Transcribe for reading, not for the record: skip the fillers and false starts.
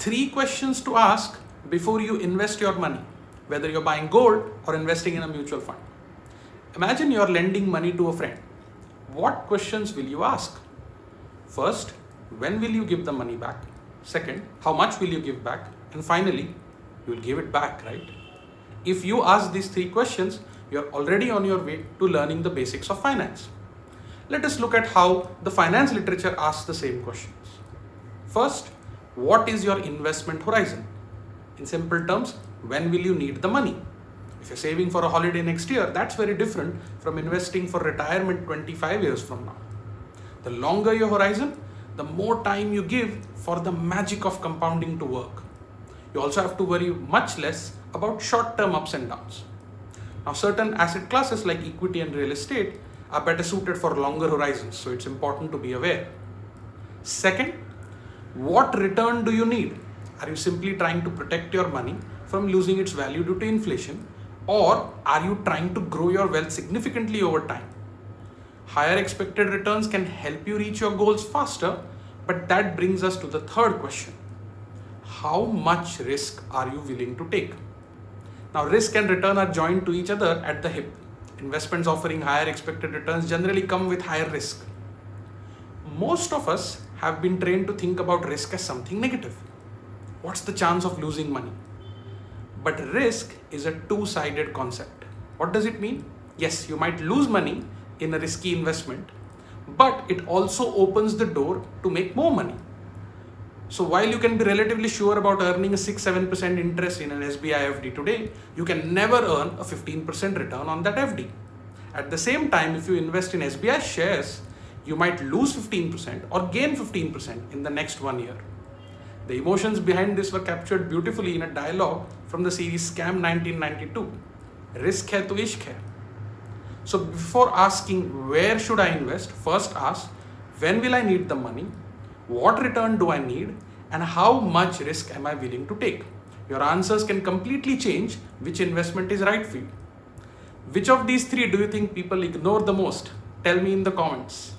3 questions to ask before you invest your money, whether you're buying gold or investing in a mutual fund. Imagine you're lending money to a friend. What questions will you ask? First, when will you give the money back? Second, how much will you give back? And finally, you will give it back, right? If you ask these 3 questions, you're already on your way to learning the basics of finance. Let us look at how the finance literature asks the same questions. First, what is your investment horizon? In simple terms, when will you need the money? If you're saving for a holiday next year, that's very different from investing for retirement 25 years from now. The longer your horizon, the more time you give for the magic of compounding to work. You also have to worry much less about short-term ups and downs. Now, certain asset classes like equity and real estate are better suited for longer horizons, so it's important to be aware. Second, what return do you need? Are you simply trying to protect your money from losing its value due to inflation, or are you trying to grow your wealth significantly over time? Higher expected returns can help you reach your goals faster, but that brings us to the third question. How much risk are you willing to take? Now, risk and return are joined to each other at the hip. Investments offering higher expected returns generally come with higher risk. Most of us have been trained to think about risk as something negative. What's the chance of losing money? But risk is a two-sided concept. What does it mean? Yes, you might lose money in a risky investment, but it also opens the door to make more money. So while you can be relatively sure about earning a 6-7% interest in an SBI FD today, you can never earn a 15% return on that FD. At the same time, if you invest in SBI shares, you might lose 15% or gain 15% in the next 1 year. The emotions behind this were captured beautifully in a dialogue from the series Scam 1992. Risk hai to ishq hai. So before asking where should I invest, first ask when will I need the money, what return do I need, and how much risk am I willing to take? Your answers can completely change which investment is right for you. Which of these 3 do you think people ignore the most? Tell me in the comments.